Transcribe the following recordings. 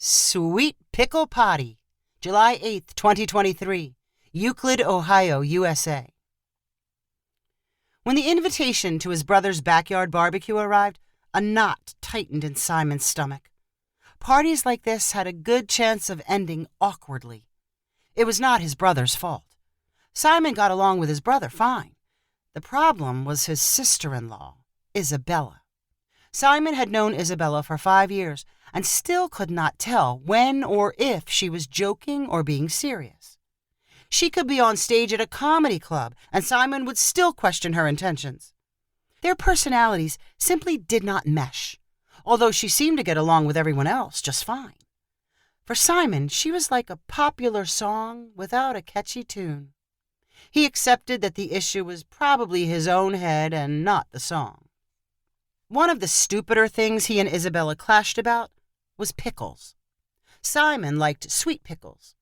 Sweet Pickle Potty, July 8th, 2023, Euclid, Ohio, USA. When the invitation to his brother's backyard barbecue arrived, a knot tightened in Simon's stomach. Parties like this had a good chance of ending awkwardly. It was not his brother's fault. Simon got along with his brother fine. The problem was his sister-in-law, Isabella. Simon had known Isabella for 5 years and still could not tell when or if she was joking or being serious. She could be on stage at a comedy club, and Simon would still question her intentions. Their personalities simply did not mesh, although she seemed to get along with everyone else just fine. For Simon, she was like a popular song without a catchy tune. He accepted that the issue was probably his own head and not the song. One of the stupider things he and Isabella clashed about was pickles. Simon liked sweet pickles.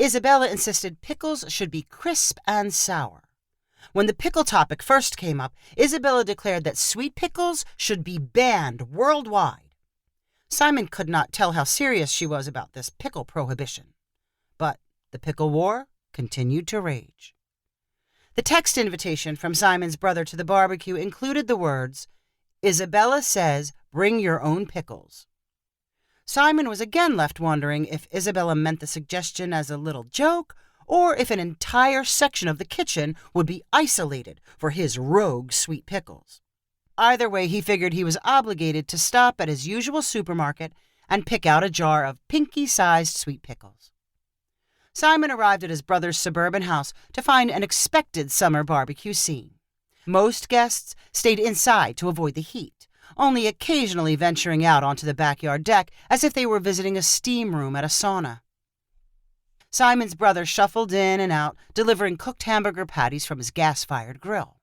Isabella insisted pickles should be crisp and sour. When the pickle topic first came up, Isabella declared that sweet pickles should be banned worldwide. Simon could not tell how serious she was about this pickle prohibition. But the pickle war continued to rage. The text invitation from Simon's brother to the barbecue included the words, "Isabella says, bring your own pickles." Simon was again left wondering if Isabella meant the suggestion as a little joke or if an entire section of the kitchen would be isolated for his rogue sweet pickles. Either way, he figured he was obligated to stop at his usual supermarket and pick out a jar of pinky-sized sweet pickles. Simon arrived at his brother's suburban house to find an expected summer barbecue scene. Most guests stayed inside to avoid the heat, only occasionally venturing out onto the backyard deck as if they were visiting a steam room at a sauna. Simon's brother shuffled in and out, delivering cooked hamburger patties from his gas-fired grill.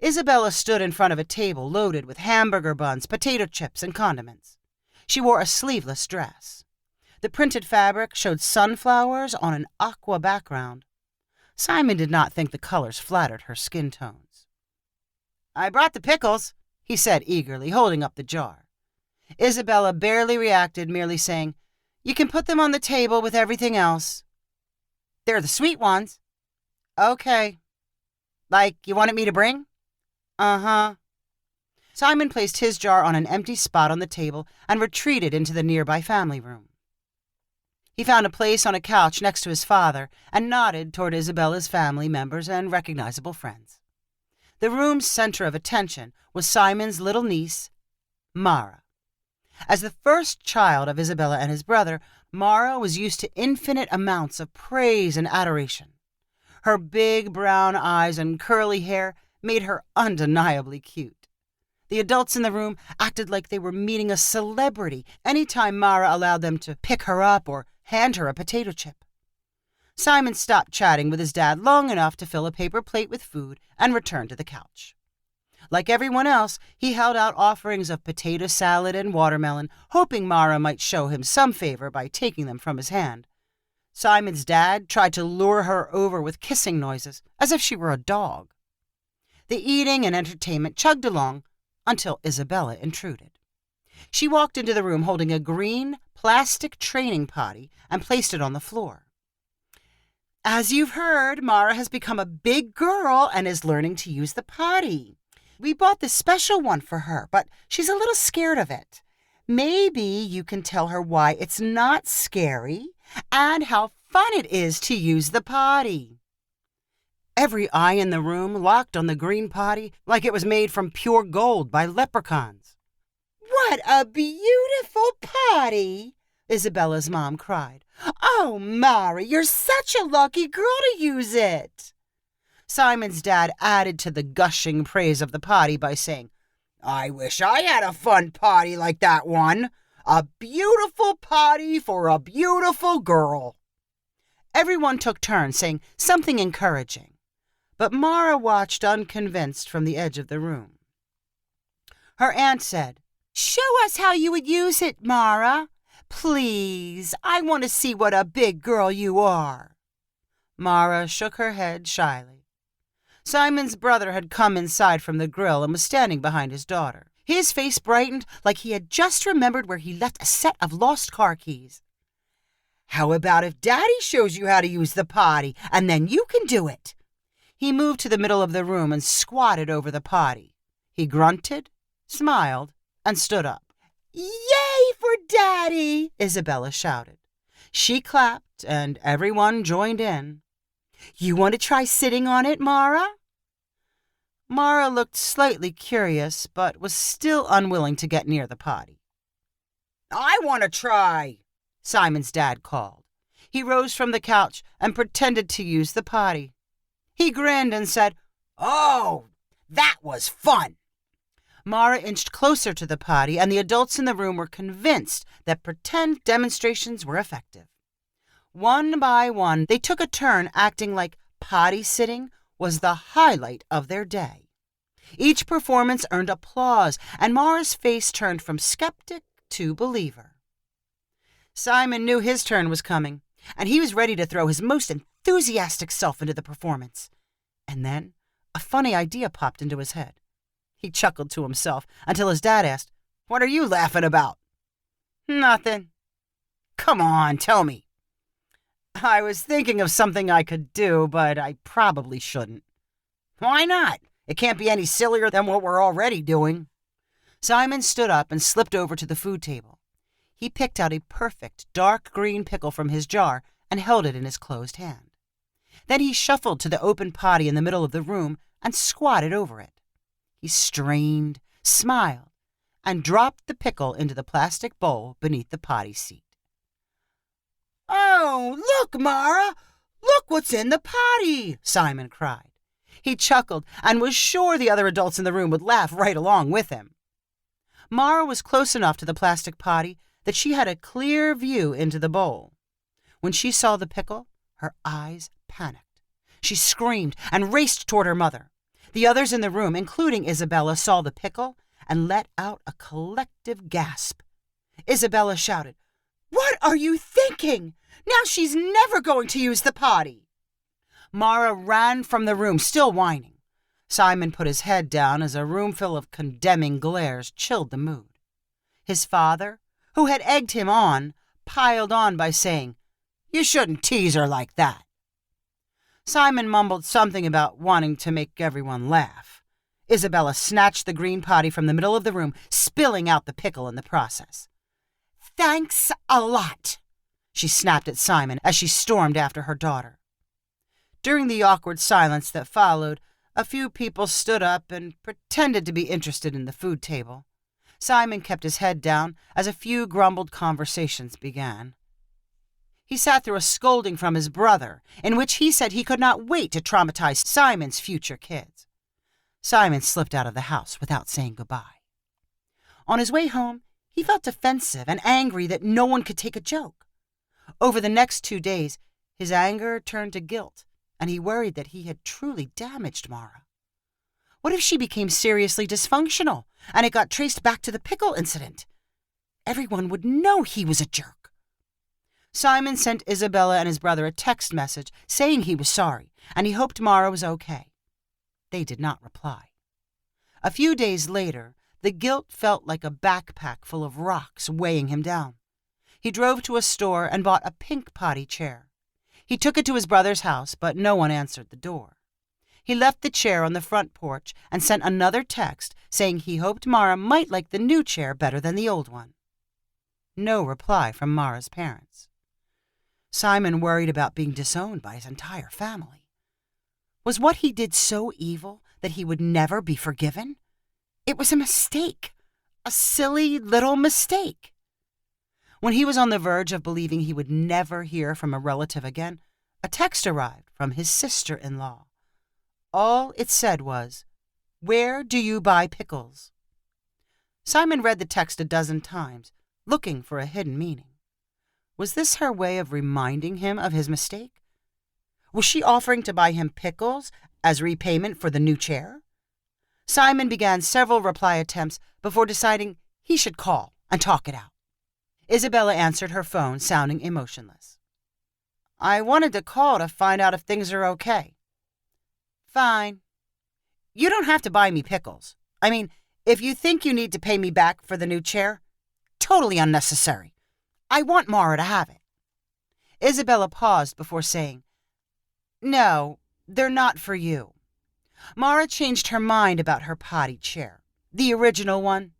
Isabella stood in front of a table loaded with hamburger buns, potato chips, and condiments. She wore a sleeveless dress. The printed fabric showed sunflowers on an aqua background. Simon did not think the colors flattered her skin tones. "I brought the pickles," he said eagerly, holding up the jar. Isabella barely reacted, merely saying, "You can put them on the table with everything else." "They're the sweet ones." "Okay. Like you wanted me to bring?" "Uh-huh." Simon placed his jar on an empty spot on the table and retreated into the nearby family room. He found a place on a couch next to his father and nodded toward Isabella's family members and recognizable friends. The room's center of attention was Simon's little niece, Mara. As the first child of Isabella and his brother, Mara was used to infinite amounts of praise and adoration. Her big brown eyes and curly hair made her undeniably cute. The adults in the room acted like they were meeting a celebrity anytime Mara allowed them to pick her up or hand her a potato chip. Simon stopped chatting with his dad long enough to fill a paper plate with food and return to the couch. Like everyone else, he held out offerings of potato salad and watermelon, hoping Mara might show him some favor by taking them from his hand. Simon's dad tried to lure her over with kissing noises, as if she were a dog. The eating and entertainment chugged along until Isabella intruded. She walked into the room holding a green plastic training potty and placed it on the floor. "As you've heard, Mara has become a big girl and is learning to use the potty. We bought this special one for her, but she's a little scared of it. Maybe you can tell her why it's not scary and how fun it is to use the potty." Every eye in the room locked on the green potty like it was made from pure gold by leprechauns. "What a beautiful potty!" Isabella's mom cried. "Oh, Mara, you're such a lucky girl to use it." Simon's dad added to the gushing praise of the potty by saying, "I wish I had a fun potty like that one. A beautiful potty for a beautiful girl." Everyone took turns saying something encouraging, but Mara watched unconvinced from the edge of the room. Her aunt said, "Show us how you would use it, Mara. Please, I want to see what a big girl you are." Mara shook her head shyly. Simon's brother had come inside from the grill and was standing behind his daughter. His face brightened like he had just remembered where he left a set of lost car keys. "How about if Daddy shows you how to use the potty, and then you can do it?" He moved to the middle of the room and squatted over the potty. He grunted, smiled, and stood up. "Yay for Daddy!" Isabella shouted. She clapped, and everyone joined in. "You want to try sitting on it, Mara?" Mara looked slightly curious, but was still unwilling to get near the potty. "I want to try," Simon's dad called. He rose from the couch and pretended to use the potty. He grinned and said, "Oh, that was fun." Mara inched closer to the potty, and the adults in the room were convinced that pretend demonstrations were effective. One by one, they took a turn acting like potty sitting was the highlight of their day. Each performance earned applause, and Mara's face turned from skeptic to believer. Simon knew his turn was coming, and he was ready to throw his most enthusiastic self into the performance. And then a funny idea popped into his head. He chuckled to himself until his dad asked, "What are you laughing about?" "Nothing." "Come on, tell me." "I was thinking of something I could do, but I probably shouldn't." "Why not? It can't be any sillier than what we're already doing." Simon stood up and slipped over to the food table. He picked out a perfect dark green pickle from his jar and held it in his closed hand. Then he shuffled to the open potty in the middle of the room and squatted over it. He strained, smiled, and dropped the pickle into the plastic bowl beneath the potty seat. "Oh, look, Mara! Look what's in the potty!" Simon cried. He chuckled and was sure the other adults in the room would laugh right along with him. Mara was close enough to the plastic potty that she had a clear view into the bowl. When she saw the pickle, her eyes panicked. She screamed and raced toward her mother. The others in the room, including Isabella, saw the pickle and let out a collective gasp. Isabella shouted, "What are you thinking? Now she's never going to use the potty." Mara ran from the room, still whining. Simon put his head down as a roomful of condemning glares chilled the mood. His father, who had egged him on, piled on by saying, "You shouldn't tease her like that." Simon mumbled something about wanting to make everyone laugh. Isabella snatched the green potty from the middle of the room, spilling out the pickle in the process. "Thanks a lot," she snapped at Simon as she stormed after her daughter. During the awkward silence that followed, a few people stood up and pretended to be interested in the food table. Simon kept his head down as a few grumbled conversations began. He sat through a scolding from his brother, in which he said he could not wait to traumatize Simon's future kids. Simon slipped out of the house without saying goodbye. On his way home, he felt defensive and angry that no one could take a joke. Over the next 2 days, his anger turned to guilt, and he worried that he had truly damaged Mara. What if she became seriously dysfunctional, and it got traced back to the pickle incident? Everyone would know he was a jerk. Simon sent Isabella and his brother a text message saying he was sorry, and he hoped Mara was okay. They did not reply. A few days later, the guilt felt like a backpack full of rocks weighing him down. He drove to a store and bought a pink potty chair. He took it to his brother's house, but no one answered the door. He left the chair on the front porch and sent another text saying he hoped Mara might like the new chair better than the old one. No reply from Mara's parents. Simon worried about being disowned by his entire family. Was what he did so evil that he would never be forgiven? It was a mistake, a silly little mistake. When he was on the verge of believing he would never hear from a relative again, a text arrived from his sister-in-law. All it said was, "Where do you buy pickles?" Simon read the text a dozen times, looking for a hidden meaning. Was this her way of reminding him of his mistake? Was she offering to buy him pickles as repayment for the new chair? Simon began several reply attempts before deciding he should call and talk it out. Isabella answered her phone, sounding emotionless. "I wanted to call to find out if things are okay." "Fine. You don't have to buy me pickles. I mean, If you think you need to pay me back for the new chair, totally unnecessary. I want Mara to have it. Isabella paused before saying, No, they're not for you. Mara changed her mind about her potty chair, the original one.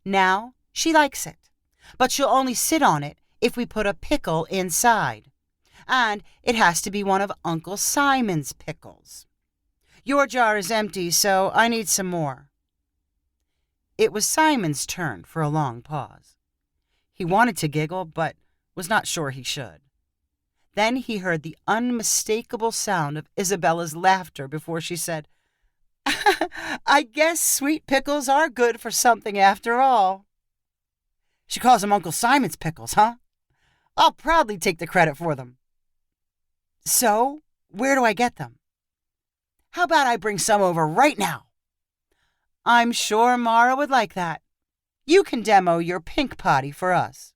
Now she likes it, but she'll only sit on it if we put a pickle inside. And it has to be one of Uncle Simon's pickles. Your jar is empty, so I need some more. It was Simon's turn for a long pause. He wanted to giggle, but was not sure he should. Then he heard the unmistakable sound of Isabella's laughter before she said, I guess sweet pickles are good for something after all. She calls them Uncle Simon's pickles, huh? I'll proudly take the credit for them. So, where do I get them? How about I bring some over right now? I'm sure Mara would like that. You can demo your pink potty for us.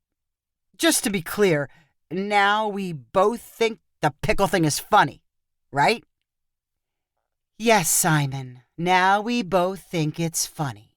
Just to be clear, now we both think the pickle thing is funny, right? Yes, Simon. Now we both think it's funny.